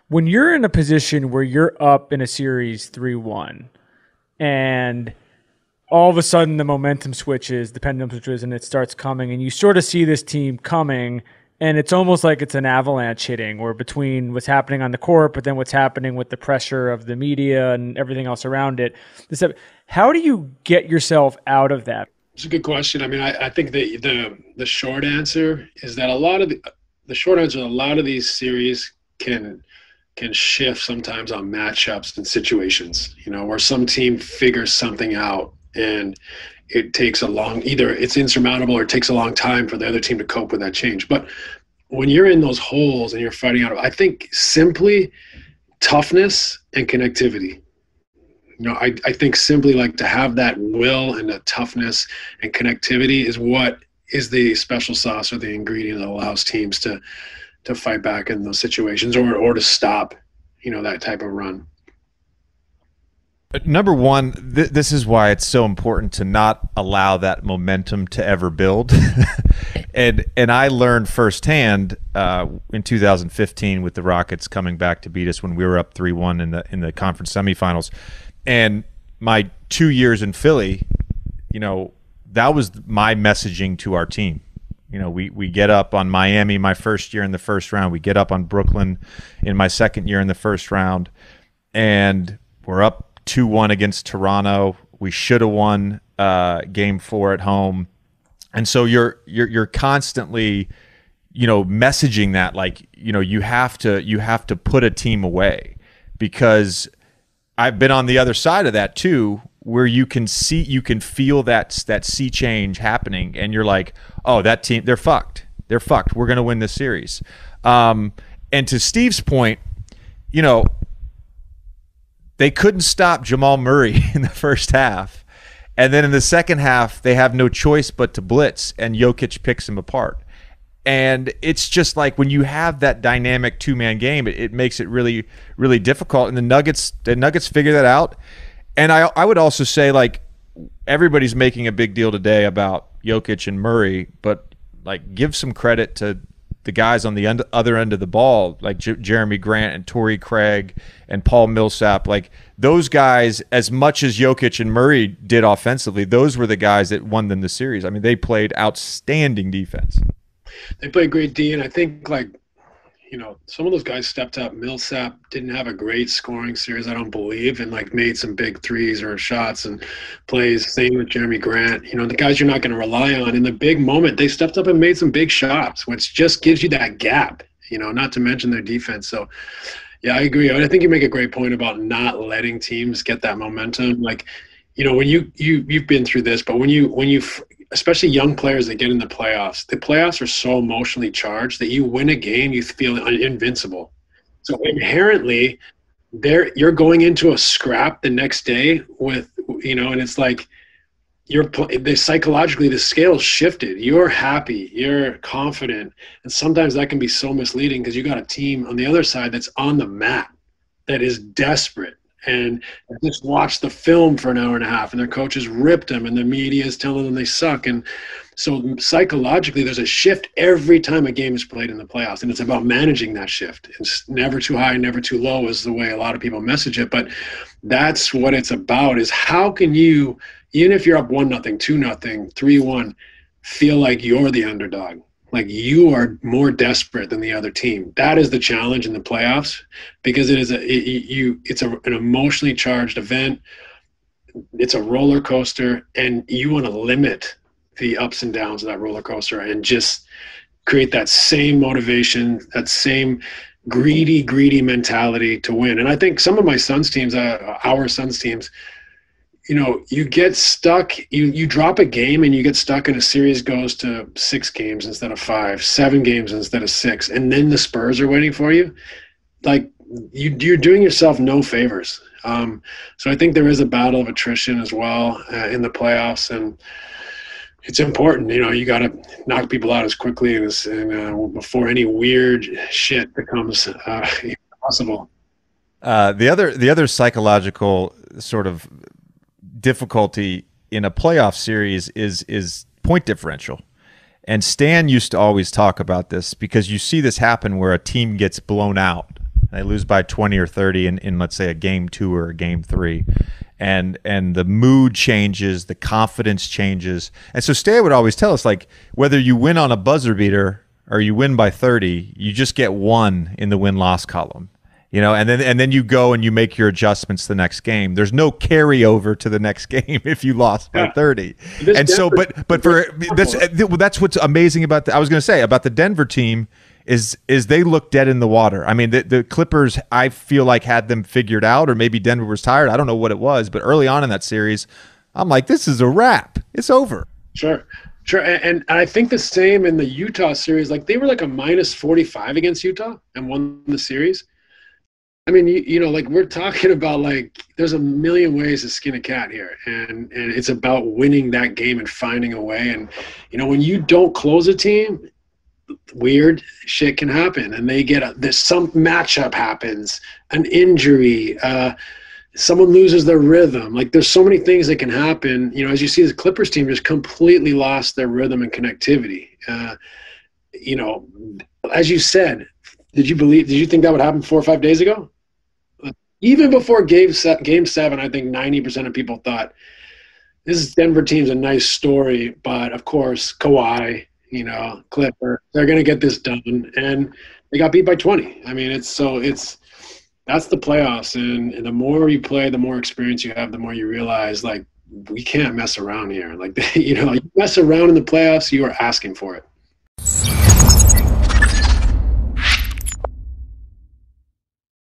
when you're in a position where you're up in a series 3-1 and all of a sudden the momentum switches, the pendulum switches, and it starts coming, and you sort of see this team coming, and it's almost like it's an avalanche hitting, or between what's happening on the court, but then what's happening with the pressure of the media and everything else around it. How do you get yourself out of that? It's a good question. I mean, I think the short answer is that a lot of these series can shift sometimes on matchups and situations, where some team figures something out and it takes either it's insurmountable or it takes a long time for the other team to cope with that change. But when you're in those holes and you're fighting out, I think simply toughness and connectivity. I think simply like to have that will and the toughness and connectivity is what is the special sauce or the ingredient that allows teams to fight back in those situations or to stop, that type of run. Number one, this is why it's so important to not allow that momentum to ever build. and I learned firsthand in 2015 with the Rockets coming back to beat us when we were up 3-1 in the conference semifinals. And my 2 years in Philly, that was my messaging to our team. We get up on Miami my first year in the first round. We get up on Brooklyn in my second year in the first round. And we're up 2-1 against Toronto. We should have won game 4 at home. And so you're constantly, messaging that like, you have to put a team away, because I've been on the other side of that too, where you can feel that sea change happening, and you're like, oh, that team, they're fucked. They're fucked. We're going to win this series. And to Steve's point, they couldn't stop Jamal Murray in the first half. And then in the second half, they have no choice but to blitz, and Jokic picks him apart. And it's just like when you have that dynamic two-man game, it makes it really, really difficult. And the Nuggets figure that out. And I would also say, like, everybody's making a big deal today about Jokic and Murray, but like, give some credit to the guys on the other end of the ball, like Jeremy Grant and Torrey Craig and Paul Millsap. Like, those guys, as much as Jokic and Murray did offensively, those were the guys that won them the series. I mean, they played outstanding defense. They played great D, and I think, like, some of those guys stepped up. Millsap didn't have a great scoring series, I don't believe, and like made some big threes or shots and plays. Same with Jeremy Grant. The guys you're not going to rely on in the big moment, they stepped up and made some big shots, which just gives you that gap, not to mention their defense. So, yeah, I agree. I think you make a great point about not letting teams get that momentum. Like, when you've been through this, but when you especially young players that get in the playoffs are so emotionally charged that you win a game, you feel invincible. So inherently, you're going into a scrap the next day with, and it's like psychologically the scale's shifted. You're happy, you're confident, and sometimes that can be so misleading because you got a team on the other side that's on the mat that is desperate. And just watch the film for an hour and a half, and their coaches ripped them, and the media is telling them they suck. And so psychologically, there's a shift every time a game is played in the playoffs, and it's about managing that shift. It's never too high, never too low is the way a lot of people message it. But that's what it's about, is how can you, even if you're up 1-0, 2-0, 3-1, feel like you're the underdog? Like, you are more desperate than the other team. That is the challenge in the playoffs, because it's an emotionally charged event. It's a roller coaster, and you want to limit the ups and downs of that roller coaster and just create that same motivation, that same greedy mentality to win. And I think some of my son's teams, our son's teams, you get stuck, you drop a game and you get stuck, and a series goes to 6 games instead of 5, 7 games instead of 6, and then the Spurs are waiting for you. Like, you're doing yourself no favors. So I think there is a battle of attrition as well in the playoffs, and it's important. You got to knock people out as quickly and before any weird shit becomes possible. The other psychological sort of difficulty in a playoff series is point differential. And Stan used to always talk about this, because you see this happen where a team gets blown out They lose by 20 or 30 in let's say a game 2 or a game 3. And the mood changes, the confidence changes. And so Stan would always tell us, like, whether you win on a buzzer beater or you win by 30, you just get 1 in the win-loss column. You know, and then you go and you make your adjustments the next game. There's no carryover to the next game if you lost by 30. And so, but for that's what's amazing about I was going to say about the Denver team is they look dead in the water. I mean, the Clippers, I feel like had them figured out, or maybe Denver was tired. I don't know what it was, but early on in that series, I'm like, this is a wrap. It's over. Sure. And I think the same in the Utah series. Like, they were like a minus 45 against Utah and won the series. I mean, you know, like, we're talking about, like, there's a million ways to skin a cat here, and it's about winning that game and finding a way. And, you know, when you don't close a team, weird shit can happen, and they get some matchup happens, an injury, someone loses their rhythm. Like, there's so many things that can happen. You know, as you see, the Clippers team just completely lost their rhythm and connectivity. You know, as you said, did you think that would happen 4 or 5 days ago? Even before game 7, I think 90% of people thought this Denver team's a nice story, but of course, Kawhi, you know, Clipper, they're going to get this done, and they got beat by 20. I mean, that's the playoffs, and the more you play, the more experience you have, the more you realize, like, we can't mess around here. Like, you know, you mess around in the playoffs, you are asking for it.